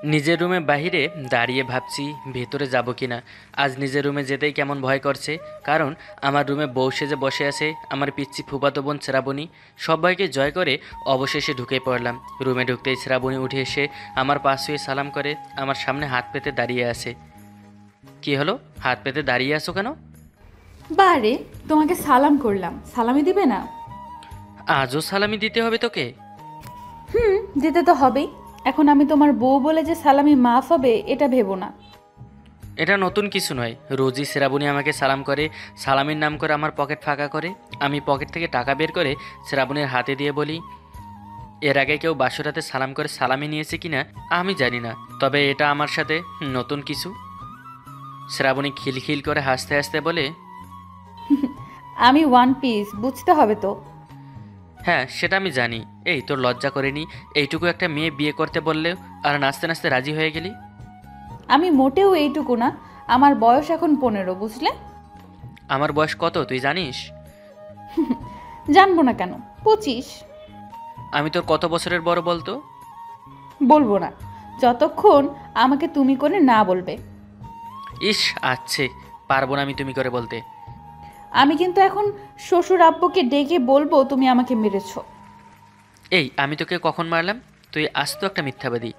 নিজের রুমে বাহিরে দাঁড়িয়ে ভাবছি ভেতরে যাব কি না। আজ নিজের রুমে যেতেই কেমন ভয় করছে, কারণ আমার রুমে বউ সেজে বসে আছে আমার পিচ্চি ফুফাতো বোন শ্রাবণী। সবাইকে জয় করে অবশেষে ঢুকে পড়লাম। রুমে ঢুকতেই শ্রাবণী উঠে এসে আমার পাশ হয়ে সালাম করে আমার সামনে হাত পেতে দাঁড়িয়ে আছে। কি হলো, হাত পেতে দাঁড়িয়ে আছো কেন? বারে, তোমাকে সালাম করলাম, সালামি দিবে না? আজও সালামি দিতে হবে তোকে? দিতে তো হবেই। এখন আমি তোমার বউ বলে যে সালামি মাফ হবে এটা ভেবো না। এটা নতুন কিছু নয়, রোজই শ্রাবণী আমাকে সালাম করে, সালামির নাম করে আমার পকেট ফাঁকা করে। আমি পকেট থেকে টাকা বের করে শ্রাবণীর হাতে দিয়ে বলি, এর আগে কেউ বাসরাতে সালাম করে সালামি নিয়েছে কিনা আমি জানি না, তবে এটা আমার সাথে নতুন কিছু। শ্রাবণী খিলখিল করে হাসতে হাসতে বলে, আমি ওয়ান পিস, বুঝতে হবে তো। হ্যাঁ সেটা আমি জানি। এই তোর লজ্জা করেনি এইটুকু একটা মেয়ে বিয়ে করতে বললেও আর নাচতে নাচতে রাজি হয়ে গেলি? আমি মোটেও এইটুকু না, আমার বয়স এখন 15, বুঝলে? আমার বয়স কত তুই জানিস? জানবো না কেন, 25। আমি তোর কত বছরের বড় বলতো? বলবো না যতক্ষণ আমাকে তুমি করে না বলবে। ইস আচ্ছে, পারবো না আমি তুমি করে বলতে। আমি কিন্তু এখন শ্বশুর আব্বুকে ডেকে বলবো তুমি আমাকে মেরেছো। এই আমি তোকে কখন মারলাম? তুই আজ তো একটা মিথ্যাবাদী।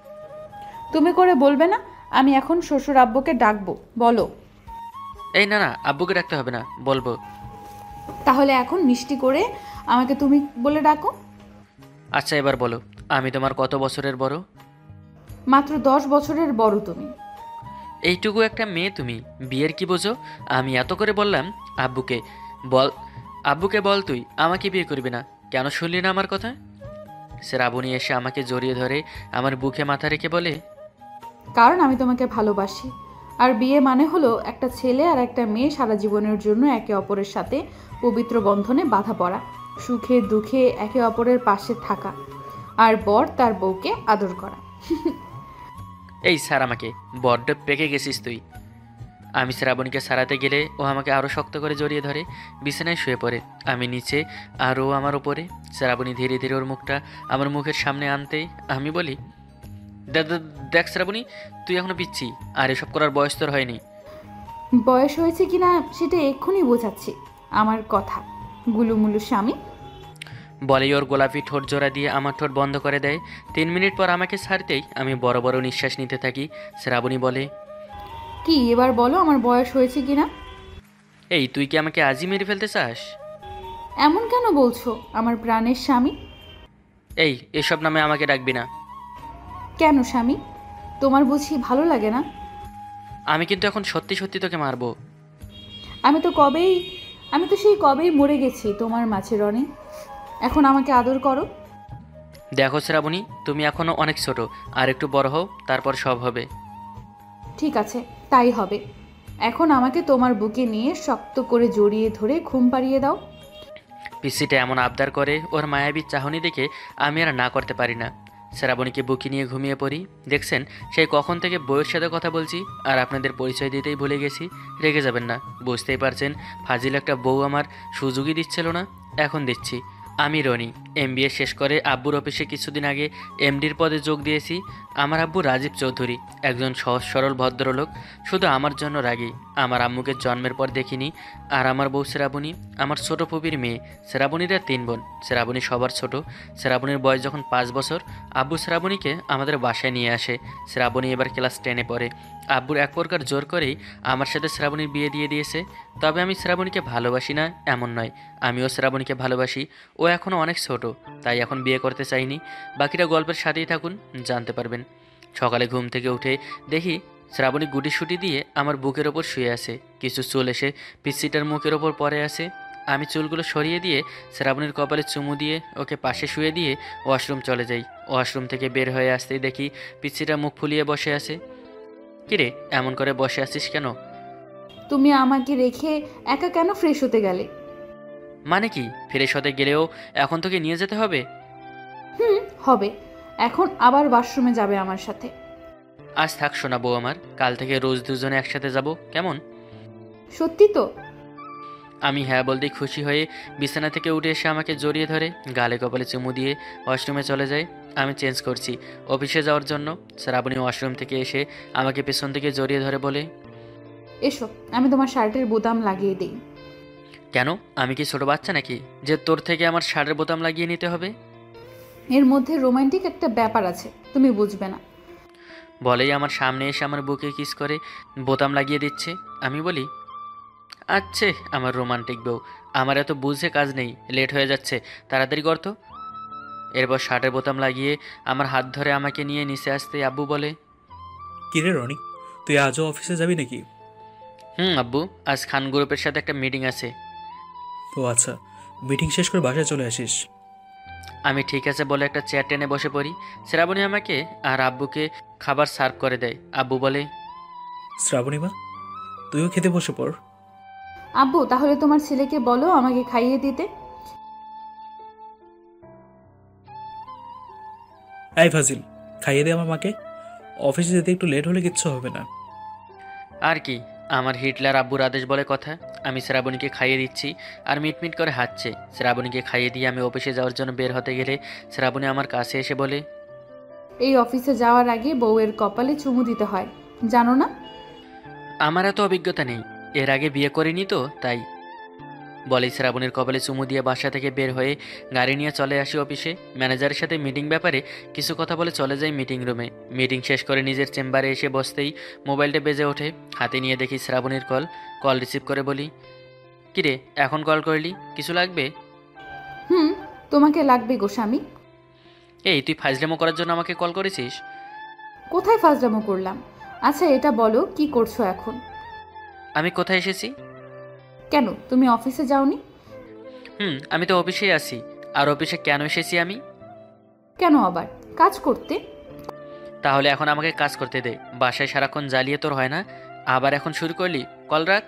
তুমি করে বলবে না? আমি এখন শ্বশুর আব্বুকে ডাকবো, বলো। এই না না, আব্বুকে ডাকতে হবে না, বলবো। তাহলে এখন মিষ্টি করে আমাকে তুমি বলে ডাকো। আচ্ছা এবার বলো, আমি তোমার কত বছরের বড়? মাত্র 10 বছরের বড় তুমি। এইটুকু একটা মেয়ে তুমি, বিয়ের কি বোঝো? আমি এত করে বললাম আব্বুকে বল, আব্বুকে বল তুই আমাকে বিয়ে করবি না, কেন শুনলি না আমার কথা? শ্রাবণী এসে আমাকে জড়িয়ে ধরে আমার বুকে মাথা রেখে বলে, কারণ আমি তোমাকে ভালোবাসি। আর বিয়ে মানে হলো একটা ছেলে আর একটা মেয়ে সারা জীবনের জন্য একে অপরের সাথে পবিত্র বন্ধনে বাঁধা পড়া, সুখে দুঃখে একে অপরের পাশে থাকা, আর বর তার বউকে আদর করা। এই স্যার আমাকে, বড্ড পেকে গেছিস তুই। আমি শ্রাবণীকে সারাতে গেলে ও আমাকে আরও শক্ত করে জড়িয়ে ধরে বিছানায় শুয়ে পড়ে। আমি নিচে আর ও আমার ওপরে। শ্রাবণী ধীরে ধীরে ওর মুখটা আমার মুখের সামনে আনতেই আমি বলি, দেখ শ্রাবণী, তুই এখনো পিচ্ছি, আর এসব করার বয়স তোর হয়নি। বয়স হয়েছে কিনা সেটা এক্ষুনি বোঝাচ্ছি, আমার কথা গুলুমুলু স্বামী। বলেই ওর গোলাপি ঠোঁট জোড়া দিয়ে আমার ঠোঁট বন্ধ করে দেয়। 3 মিনিট পর আমাকে ছাড়তেই আমি বড় বড় নিঃশ্বাস নিতে থাকি। শ্রাবণী বলে, কি এবার বলো আমার বয়স হয়েছে কিনা? এই তুই কি আমাকে আজই মেরে ফেলতে চাস? এমন কেন বলছো আমার প্রাণের স্বামী? এই এসব নামে আমাকে ডাকবি না। কেন স্বামী, তোমার বুঝি ভালো লাগে না? আমি কিন্তু এখন সত্যি সত্যি তোকে মারবো। আমি তো কবেই আমি তো সেই কবেই মরে গেছি তোমার মাঝে রনি। এখন আমাকে আদর করো। দেখো শ্রাবণী, তুমি এখনো অনেক ছোট, আর একটু বড় হও, তারপর সব হবে। ঠিক আছে, তাই হবে। এখন আমাকে তোমার বুকে নিয়ে শক্ত করে জড়িয়ে ধরে ঘুম পাড়িয়ে দাও। পিসিটা এমন আবদার করে, ওর মায়াবী চাহনি দেখে আমি আর না করতে পারি না। শ্রাবণীকে বুকি নিয়ে ঘুমিয়ে পড়ি। দেখছেন, সেই কখন থেকে বউয়ের সাথে কথা বলছি আর আপনাদের পরিচয় দিতেই ভুলে গেছি। রেগে যাবেন না, বুঝতেই পারছেন ফাজিল একটা বউ আমার সুযোগই দিচ্ছিল না, এখন দিচ্ছি। আমি রনি, এমবিএ শেষ করে আব্বুর অফিসে কিছুদিন আগে এমডির পদে যোগ দিয়েছি। আমার আব্বু রাজীব চৌধুরী, একজন সহজ সরল ভদ্রলোক, শুধু আমার জন্য রাগী। আমার আম্মুকে জন্মের পর দেখিনি। আর আমার বউ শ্রাবণী, আমার ছোট ফুপির মেয়ে। শ্রাবণীরা 3 বোন, শ্রাবণী সবার ছোট। শ্রাবণীর বয়স যখন 5 বছর, আব্বু শ্রাবণীকে আমাদের বাসায় নিয়ে আসে। শ্রাবণী এবার ক্লাস 10-এ পড়ে। আব্বুর এক প্রকার জোর করেই আমার সাথে শ্রাবণীর বিয়ে দিয়ে দিয়েছে। তবে আমি শ্রাবণীকে ভালোবাসি না এমন নয়, আমিও শ্রাবণীকে ভালোবাসি। ও এখনও অনেক ছোট, তাই এখন বিয়ে করতে চাইনি। বাকিটা গল্পের সাথেই থাকুন, জানতে পারবেন। সকালে ঘুম থেকে উঠে দেখি শ্রাবণী গুটিসুটি দিয়ে আমার বুকের ওপর শুয়ে আছে। কিছু চুল এসে পিচ্ছিটার মুখের ওপর পড়ে আছে। আমি চুলগুলো সরিয়ে দিয়ে শ্রাবণীর কপালে চুমু দিয়ে ওকে পাশে শুয়ে দিয়ে ওয়াশরুম চলে যাই। ওয়াশরুম থেকে বের হয়ে আসতেই দেখি পিচ্ছিটা মুখ ফুলিয়ে বসে আছে। কিরে, এমন করে বসে আছিস কেন? তুমি আমাকে রেখে একা কেন ফ্রেশ হতে গেলে? মানে কি, ফ্রেশ হতে গেলেও এখন তোকে নিয়ে যেতে হবে? হবে। এখন আবার ওয়াশরুমে যাবে আমার সাথে। আজ থাক শোনা বউ আমার, কাল থেকে রোজ দুজনে একসাথে যাব, কেমন? সত্যি তো? আমি হ্যাঁ বলতেই খুশি হয়ে বিছানা থেকে উঠে এসে আমাকে জড়িয়ে ধরে গালে কপালে চুমু দিয়ে ওয়াশরুমে চলে যায়। আমি চেঞ্জ করছি অফিসে যাওয়ার জন্য। শ্রাবণী ওয়াশরুম থেকে এসে আমাকে পেছন থেকে জড়িয়ে ধরে বলে, এসো, আমি তোমার শার্টের বোতাম লাগিয়ে দিই। কেন? আমি কি ছোট বাচ্চা নাকি যে তোর থেকে আমার শার্টের বোতাম লাগিয়ে নিতে হবে? এর মধ্যে রোমান্টিক একটা ব্যাপার আছে, তুমি বুঝবে না। বলেই আমার সামনে এসে আমার বুকে কিস করে বোতাম লাগিয়ে দিচ্ছে। আমি বলি, আচ্ছা আমার রোমান্টিক বউ, আমার এত বুঝে কাজ নেই, লেট হয়ে যাচ্ছে, তাড়াতাড়ি করতো। এরপর শার্টের বোতাম লাগিয়ে আমার হাত ধরে আমাকে নিয়ে নিচে আসতে আব্বু বলে, কিরে রনি, তুই আজও অফিসে যাবি নাকি? আব্বু, আজ খান গ্রুপের সাথে একটা মিটিং আছে। ও আচ্ছা, মিটিং শেষ করে বাসায় চলে আসিস। আমি ঠিক আছে বলে একটা চেয়ার টেনে বসে পড়ি। শ্রাবণী আমাকে আর আব্বুকে খাবার সার্ভ করে দেয়। আব্বু বলে, শ্রাবণী মা, তুইও খেতে বসে পড়। আব্বু, তাহলে তোমার ছেলেকে বলো আমাকে খাইয়ে দিতে। এই ফাজিল, খাইয়ে দে আমার মাকে। অফিসে যেতে একটু লেট হলে কিচ্ছু হবে না। আর কি, আমার হিটলার আব্বুর আদেশ বলে কথা। আমি শ্রাবণীকে খাইয়ে দিচ্ছি আর মিটমিট করে হাঁটছে। শ্রাবণীকে খাইয়ে দিয়ে আমি অফিসে যাওয়ার জন্য বের হতে গেলে শ্রাবণী আমার কাছে এসে বলে, এই অফিসে যাওয়ার আগে বউয়ের কপালে চুমু দিতে হয়, জানো না? আমার এত অভিজ্ঞতা নেই, এর আগে বিয়ে করিনি তো তাই। বলেই শ্রাবণীর কপালে চুমু দিয়ে বাসা থেকে বের হয়ে গাড়ি নিয়ে চলে আসি অফিসে। ম্যানেজারের সাথে মিটিং ব্যাপারে কিছু কথা বলে চলে যাই মিটিং রুমে। মিটিং শেষ করে নিজের চেম্বারে এসে বসতেই মোবাইলটা বেজে ওঠে। হাতে নিয়ে দেখি শ্রাবণীর কল রিসিভ করে বলি, কিরে এখন কল করলি, কিছু লাগবে? হুম, তোমাকে লাগবে গো স্বামী। এই তুই ফাজলামো করার জন্য আমাকে কল করেছিস? কোথায় ফাজলামো করলাম? আচ্ছা এটা বলো, কি করছো এখন? আমি কোথায় এসেছি? কেন, তুমি অফিসে যাওনি? আমি তো অফিসেই আছি। আর অফিসে কেন এসেছি আমি? কেন আবার? কাজ করতে। তাহলে এখন আমাকে কাজ করতে দে। বাসায় সারাক্ষণ জ্বালিয়ে তোর হয় না, আবার এখন শুরু করলি? কল রাখ।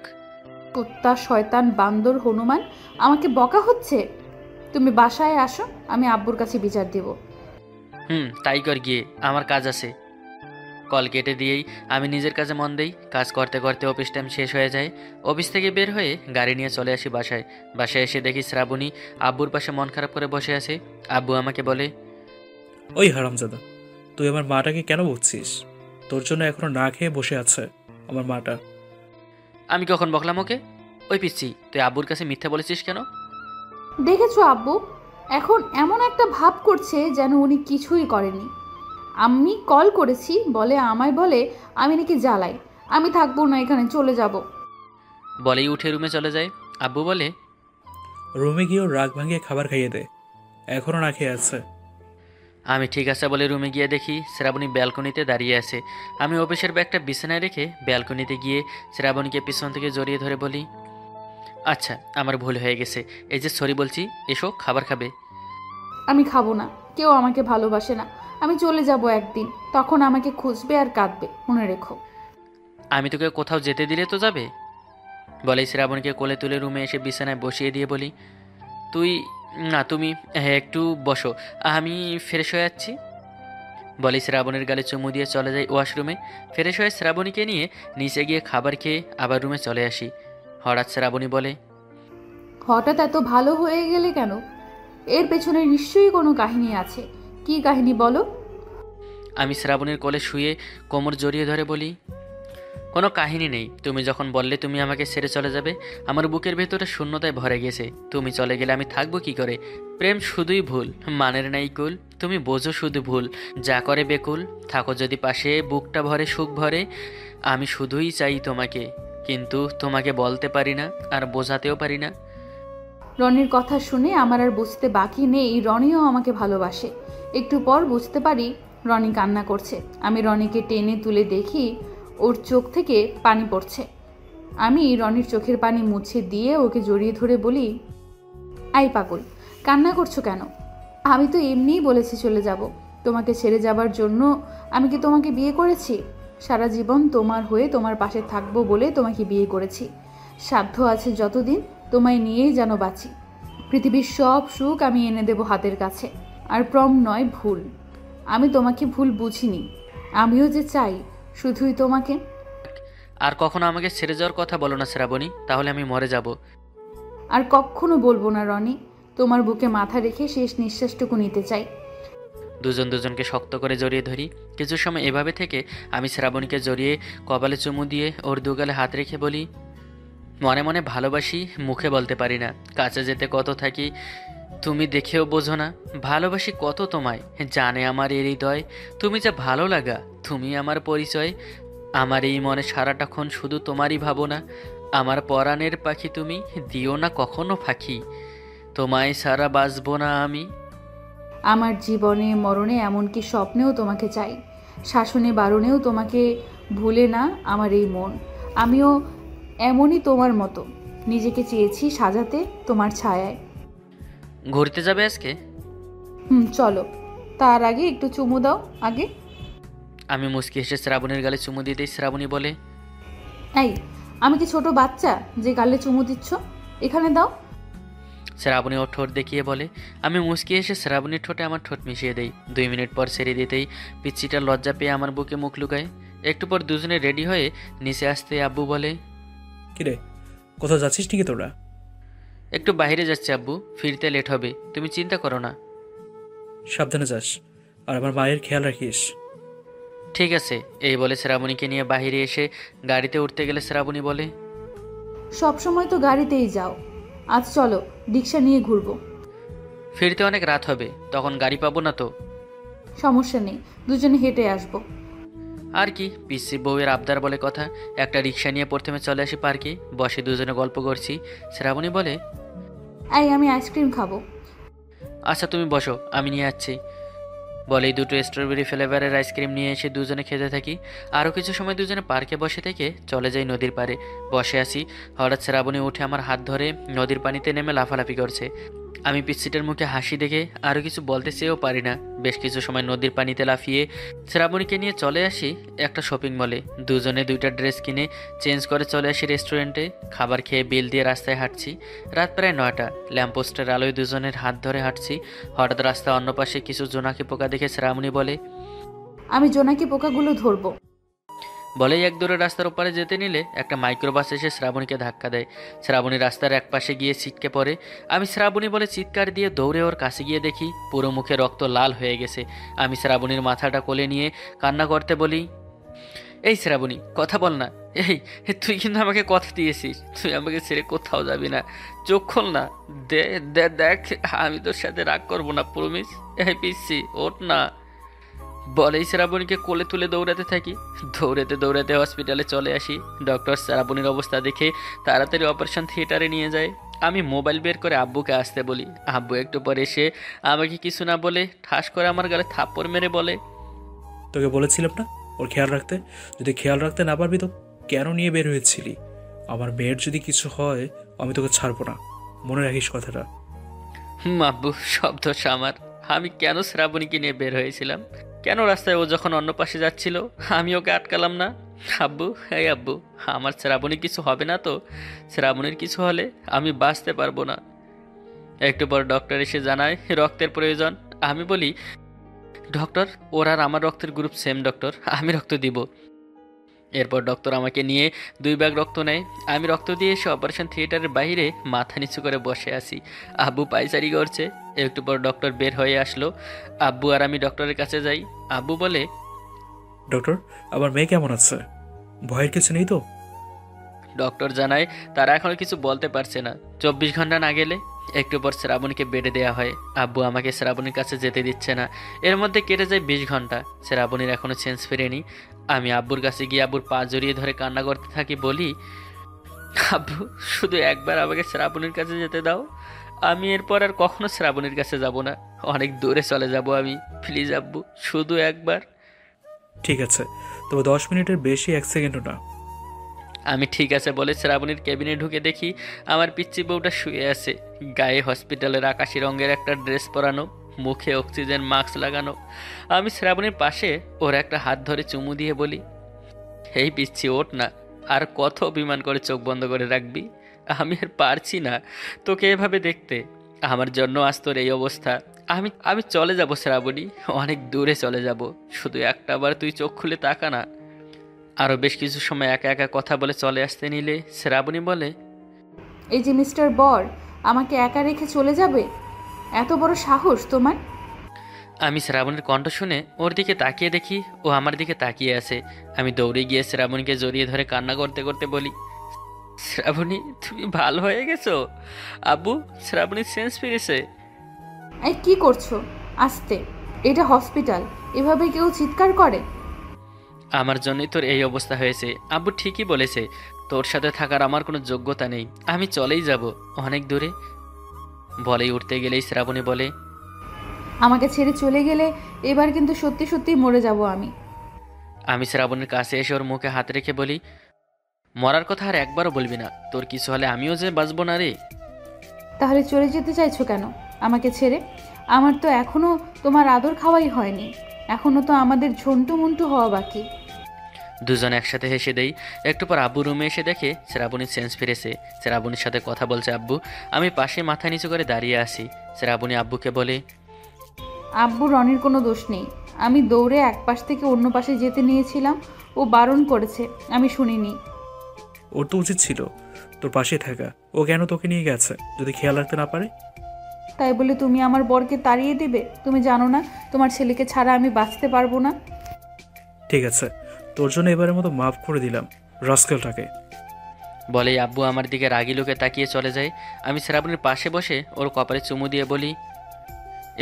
কুত্তা, শয়তান, বান্দর, হনুমান, আমাকে বকা হচ্ছে। তুমি বাসায় আসো, আমি আব্বুর কাছে বিচার দেব। তাই কর গিয়ে, আমার কাজ আছে। কল কেটে দিয়েই আমি নিজের কাজে মন দেই। কাজ করতে করতে অফিস টাইম শেষ হয়ে যায়। অফিস থেকে বের হয়ে গাড়ি নিয়ে চলে আসি বাসায়। বাসায় এসে দেখি শ্রাবণী আব্বুর পাশে মন খারাপ করে বসে আছে। আব্বু আমাকে বলে, ওই হারামজাদা, তুই আমার মাটাকে কেন বকছিস? তোর জন্য এখনো না খেয়ে বসে আছে আমার মাটা। আমি কখন বকলাম ওকে? ওই পিচ্ছি, তুই আব্বুর কাছে মিথ্যা বলেছিস কেন? দেখেছো আব্বু, এখন এমন একটা ভাব করছে যেন উনি কিছুই করেনি। আমি কল করেছি বলে আমায় বলে আমি নাকি জ্বালাই। আমি থাকবো না এখানে, চলে যাব। বলেই উঠে রুমে চলে যায়। আব্বু বলে, রুমে গিয়েও রাগ ভাঙিয়ে খাবার খাইয়ে দে, এখনো না খেয়ে আছে। আমি ঠিক আছে বলে রুমে গিয়ে দেখি শ্রাবণী ব্যালকনিতে দাঁড়িয়ে আছে। আমি অফিসের ব্যাগটা বিছানায় রেখে ব্যালকনিতে গিয়ে শ্রাবণীকে পিছন থেকে জড়িয়ে ধরে বলি, আচ্ছা আমার ভুল হয়ে গেছে, এই যে সরি বলছি, এসো খাবার খাবে। আমি খাবো না, কেউ আমাকে ভালোবাসে না। আমি চলে যাব একদিন, তখন আমাকে খুঁজবে আর কাঁদবে, মনে রেখো। আমি তোকে কোথাও যেতে দিলে তো যাবে? বলেই শ্রাবণীকে কোলে তুলে রুমে এসে বিছানায় বসিয়ে দিয়ে বলি, তুমি হ্যাঁ একটু বসো, আমি ফ্রেশ হয়ে যাচ্ছি। বলেই শ্রাবণীর গালে চুমু দিয়ে চলে যাই ওয়াশরুমে। ফ্রেশ হয়ে শ্রাবণীকে নিয়ে নিচে গিয়ে খাবার খেয়ে আবার রুমে চলে আসি। হঠাৎ শ্রাবণী বলে, হঠাৎ এত ভালো হয়ে গেলে কেন? এর পেছনে নিশ্চয়ই কোনো কাহিনী আছে। কি কাহিনী বলো? আমি শ্রাবণীর কোলে শুয়ে কোমর জড়িয়ে ধরে বলি, কোনো কাহিনী নেই। তুমি যখন বললে তুমি আমাকে ছেড়ে চলে যাবে, আমার বুকের ভেতরে শূন্যতায় ভরে গেছে। তুমি চলে গেলে আমি থাকবো কি করে? প্রেম শুধুই ভুল, মানের নাই কুল। তুমি বোঝো শুধু ভুল, যা করে বেকুল। থাকো যদি পাশে, বুকটা ভরে সুখ ভরে। আমি শুধুই চাই তোমাকে, কিন্তু তোমাকে বলতে পারি না আর বোঝাতেও পারি না। রনির কথা শুনে আমার আর বুঝতে বাকি নেই রনিও আমাকে ভালোবাসে। একটু পর বুঝতে পারি রনি কান্না করছে। আমি রনিকে টেনে তুলে দেখি ওর চোখ থেকে পানি পড়ছে। আমি রনির চোখের পানি মুছে দিয়ে ওকে জড়িয়ে ধরে বলি, আই পাগল, কান্না করছো কেন? আমি তো এমনিই বলেছি চলে যাব। তোমাকে ছেড়ে যাবার জন্য আমি কি তোমাকে বিয়ে করেছি? সারা জীবন তোমার হয়ে তোমার পাশে থাকবো বলে তোমাকে বিয়ে করেছি। সাধ্য আছে যতদিন তোমায় নিয়েই যেন বাঁচি। পৃথিবীর সব সুখ আমি এনে দেব হাতের কাছে। আর প্রম নয়, ভুল। আমি তোমাকে ভুল বুঝিনি। আমিও যে চাই শুধুই তোমাকে। আর কখনো আমাকে ছেড়ে যাওয়ার কথা বলো না শ্রাবণী, তাহলে আমি মরে যাব। আর কখনো বলবো না রনি। তোমার বুকে মাথা রেখে শেষ নিঃশ্বাসটুকু নিতে চাই। দুজন দুজনকে শক্ত করে জড়িয়ে ধরি। কিছু সময় এভাবে থেকে আমি শ্রাবণীকে জড়িয়ে কপালে চুমু দিয়ে ওর দুগালে হাত রেখে বলি, মনে মনে ভালোবাসি, মুখে বলতে পারি না। কাছে যেতে কত থাকি তুমি দেখেও বোঝো না। ভালোবাসি কত তোমায়, জানে আমার এই হৃদয়। তুমি যা ভালো লাগা, তুমি আমার পরিচয়। আমার এই মনে সারাটাক্ষণ শুধু তোমারই ভাবনা। আমার পরাণের পাখি তুমি, দিও না কখনো ফাঁকি। তোমায় সারা বাঁচবো না আমি। আমার জীবনে মরণে এমনকি স্বপ্নেও তোমাকে চাই, শাসনে বারণেও তোমাকে ভুলে না আমার এই মন। আমিও এমনই তোমার মতো নিজেকে চেয়েছি সাজাতে তোমার ছায়ায়। ঘুরতে যাবে আজকে? চলো, তার আগে একটু চুমু দাও আগে। আমি মুচকি হেসে শ্রাবণীর গালে চুমু দিতেই শ্রাবণী বলে, এই, আমি কি ছোট বাচ্চা যে গালে চুমু দিচ্ছ? এখানে দাও। শ্রাবণী ওর ঠোঁট দেখিয়ে বলে। আমি মুচকি এসে শ্রাবণীর ঠোঁটে আমার ঠোঁট মিশিয়ে দেই। 2 মিনিট পর ছেড়ে দিতেই পিচ্চিটা লজ্জা পেয়ে আমার বুকে মুখ লুকায়। একটু পর দুজনে রেডি হয়ে নিচে আসতে আব্বু বলে, কিরে, কোথাও যাচ্ছিস নাকি তোরা? একটু বাইরে যাচ্ছে আব্বু, ফিরতে লেট হবে, তুমি চিন্তা করো না। সাবধানে যাস, আর আমার মায়ের খেয়াল রাখিস। ঠিক আছে। এই বলে শ্রাবণীকে নিয়ে বাইরে এসে গাড়িতে উঠতে গেলে শ্রাবণী বলে, সব সময় তো গাড়িতেই যাও, আজ চলো রিক্সা নিয়ে ঘুরবো। ফিরতে অনেক রাত হবে, তখন গাড়ি পাবো না তো। সমস্যা নেই, দুজনে হেঁটে আসবো। আর কি, পিসি বউয়ের আবদার বলে কথা। একটা রিক্সা নিয়ে প্রথমে চলে আসি পার্কে, বসে দুজনে গল্প করছি। শ্রাবণী বলে, এই, আমি আইসক্রিম খাবো। আচ্ছা তুমি বসো, আমি নিয়ে যাচ্ছি। বলেই দুটো স্ট্রবেরি ফ্লেভারের আইসক্রিম নিয়ে এসে দুজনে খেতে থাকি। আরও কিছু সময় দুজনে পার্কে বসে থেকে চলে যাই নদীর পাড়ে। বসে আসি, হঠাৎ শ্রাবণী উঠে আমার হাত ধরে নদীর পানিতে নেমে লাফালাফি করছে। আমি পিচ্ছিটার মুখে হাসি দেখে আরও কিছু বলতে চেয়েও পারি না। বেশ কিছু সময় নদীর পানিতে লাফিয়ে শ্রাবণীকে নিয়ে চলে আসি একটা শপিং মলে। দুজনে 2টা ড্রেস কিনে চেঞ্জ করে চলে আসি রেস্টুরেন্টে। খাবার খেয়ে বিল দিয়ে রাস্তায় হাঁটছি। রাত প্রায় 9টা। ল্যাম্পপোস্টের আলোয় দুজনের হাত ধরে হাঁটছি। হঠাৎ রাস্তার অন্য পাশে কিছু জোনাকি পোকা দেখে শ্রাবণী বলে, আমি জোনাকি পোকাগুলো ধরবো। বলেই এক দূরে রাস্তার ওপারে যেতে নিলে একটা মাইক্রোবাস এসে শ্রাবণীকে ধাক্কা দেয়। শ্রাবণী রাস্তার এক পাশে গিয়ে ছিটকে পড়ে। আমি শ্রাবণী বলে চিৎকার দিয়ে দৌড়ে ওর কাছে গিয়ে দেখি পুরো মুখে রক্ত লাল হয়ে গেছে। আমি শ্রাবণীর মাথাটা কোলে নিয়ে কান্না করতে বলি, এই শ্রাবণী, কথা বল না। এই, তুই কিন্তু আমাকে কথা দিয়েছিস, তুই আমাকে ছেড়ে কোথাও যাবি না। চোখ খোল না, দেখ, আমি তোর সাথে রাগ করবো না, প্রমিস। এই পিসি, ওঠ না। বলেই শ্রাবণীকে কোলে তুলে দৌড়াতে থাকি। দৌড়াতে দৌড়াতে হসপিটালে চলে আসি। ডক্টর শ্রাবণীর অবস্থা দেখে তাড়াতাড়ি অপারেশন থিয়েটারে নিয়ে যায়। আমি মোবাইল বের করে আব্বুকে আসতে বলি। আব্বু একটু পরে এসে আমাকে কিছু না বলে ঠাস করে আমার গালে থাপ্পড় মেরে বলে, তোকে বলেছিলাম না ওর খেয়াল রাখতে? যদি খেয়াল রাখতে না পারবি তো কেন নিয়ে বের হয়েছিলি? আমার মেয়ের যদি কিছু হয় আমি তোকে ছাড়বো না, মনে রাখিস কথাটা। আব্বু, সব দোষ আমার। আমি কেন শ্রাবণীকে নিয়ে বের হয়েছিলাম? কেন রাস্তায় ও যখন অন্য পাশে যাচ্ছিল আমি ওকে আটকালাম না? আব্বু, এই আব্বু, আমার শ্রাবণী কিছু হবে না তো? শ্রাবণীর কিছু হলে আমি বাঁচতে পারবো না। একটু পর ডক্টর এসে জানায় রক্তের প্রয়োজন। আমি বলি, ডক্টর, ওর আর আমার রক্তের গ্রুপ সেম ডক্টর, আমি রক্ত দিব। এরপর ডক্টর আমাকে নিয়ে 2 ব্যাগ রক্ত নেয়। আমি রক্ত দিয়ে এসে অপারেশন থিয়েটারের বাইরে মাথা নিচু করে বসে আছি। আব্বু পায়চারি করছে। একটু পর ডক্টর বের হয়ে আসলো। আব্বু আর আমি ডক্টরের কাছে যাই। আব্বু বলে, ডক্টর, আমার মেয়ে কেমন আছে? ভয়ের কিছু নেই তো? ডক্টর জানায় তারা এখনো কিছু বলতে পারছে না, 24 ঘন্টা না গেলে। একটু পর শ্রাবণীকে বেডে দেওয়া হয়। আব্বু আমাকে শ্রাবণীর কাছে যেতে দিচ্ছে না। এর মধ্যে কেটে যায় 20 ঘন্টা। শ্রাবণীর এখনো চেঞ্জ ফেরেনি। আমি আব্বুর কাছে গিয়ে আব্বুর পা জড়িয়ে ধরে কান্না করতে থাকি। বলি, আব্বু, শুধু একবার আমাকে শ্রাবণীর কাছে যেতে দাও। আমি এরপর আর কখনো শ্রাবণীর কাছে যাব না, অনেক দূরে চলে যাব আমি। প্লিজ আব্বু, শুধু একবার। ঠিক আছে, তবে 10 মিনিটের বেশি 1 সেকেন্ডও না। আমি ঠিক আছে বলে শ্রাবণীর কেবিনে ঢুকে দেখি আমার পিচ্চি বউটা শুয়ে আছে। গায়ে হসপিটালের আকাশি রঙের একটা ড্রেস পরানো, মুখে অক্সিজেন মাস্ক লাগানো। আমি শ্রাবণীর পাশে ওর একটা হাত ধরে চুমু দিয়ে বলি, এই পিচ্চি, ওঠ না। আর কত অভিমান করে চোখ বন্ধ করে রাখবি? আমি আর পারছি না তোকে এভাবে দেখতে। আমার জন্য আজ তোর এই অবস্থা। আমি আমি চলে যাব শ্রাবণী, অনেক দূরে চলে যাব। শুধু একটাবার তুই চোখ খুলে তাকা না। আরও বেশ কিছু সময় একা একা কথা বলে চলে আসতে নিলে শ্রাবণী বলে, এই যে মিস্টার বর, আমাকে একা রেখে চলে যাবে? এত বড় সাহস তোমার? আমি শ্রাবণীর কণ্ঠ শুনে ওর দিকে তাকিয়ে দেখি ও আমার দিকে তাকিয়ে আছে। আমি দৌড়ে গিয়ে শ্রাবণীকে জড়িয়ে ধরে কান্না করতে করতে বলি, শ্রাবণী তুমি ভালো হয়ে গেছো? আব্বু, শ্রাবণীর সেন্স ফিরেছে। এই কি করছো? আস্তে, এটা হসপিটাল, এভাবে কেউ চিৎকার করে? আমার জন্যই তোর এই অবস্থা হয়েছে। আব্বু ঠিকই বলেছে, তোর সাথে থাকার আমার কোনো যোগ্যতা নেই। আমি চলেই যাব অনেক দূরে। বলেই উঠতে গেলেই শ্রাবণী বলে, আমাকে ছেড়ে চলে গেলে এবার কিন্তু সত্যি সত্যি মরে যাব আমি। আমি শ্রাবণীর কাছে এসে ওর মুখে হাত রেখে বলি, মরার কথা আর একবারও বলবি না। তোর কিছু হলে আমিও যে বাঁচবো না রে। তাহলে চলে যেতে চাইছো কেন আমাকে ছেড়ে? আমার তো এখনো তোমার আদর খাওয়াই হয়নি, এখনো তো আমাদের ঝন্টু মন্টু হওয়া বাকি। দুজন একসাথে হেসে দেই। একটু পর আব্বু রুমে এসে দেখে শ্রাবণীর সেন্স ফিরেছে। শ্রাবণীর সাথে কথা বলছে আব্বু। আমি পাশে মাথা নিচু করে দাঁড়িয়ে আসি। শ্রাবণী আব্বুকে বলে, আব্বু, রনির কোনো দোষ নেই। আমি দৌড়ে এক পাশ থেকে অন্য পাশে যেতে নিয়েছিলাম, ও বারণ করেছে, আমি শুনিনি। ওর তো উচিত ছিল তোর পাশে থাকা। ও কেন তোকে নিয়ে গেছে যদি খেয়াল রাখতে না পারে? তাই বলে তুমি আমার বরকে তাড়িয়ে দেবে? তুমি জানো না তোমার ছেলেকে ছাড়া আমি বাঁচতে পারবো না? ঠিক আছে, তোর জন্য এবারের মতো মাফ করে দিলাম রাস্কেলটাকে। বলেই আব্বু আমার দিকে রাগি লোকে তাকিয়ে চলে যায়। আমি শ্রাবণীর পাশে বসে ওর কপালে চুমু দিয়ে বলি,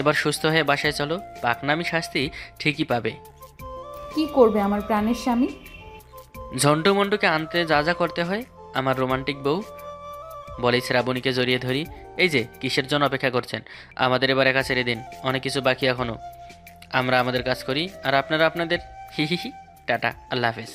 এবার সুস্থ হয়ে বাসায় চলো, পাকনামি শাস্তি ঠিকই পাবে। কি করবে আমার প্রাণের স্বামী? ঝন্টু মন্টুকে আনতে যা যা করতে হয়, আমার রোমান্টিক বউ। বলেই শ্রাবণীকে জড়িয়ে ধরি। এই যে কিসের জন্য অপেক্ষা করছেন? আমাদের এবার একা ছেড়ে দিন, অনেক কিছু বাকি এখনো। আমরা আমাদের কাজ করি আর আপনারা আপনাদের। হি হি হি। টাটা, আল্লাহ হাফেজ।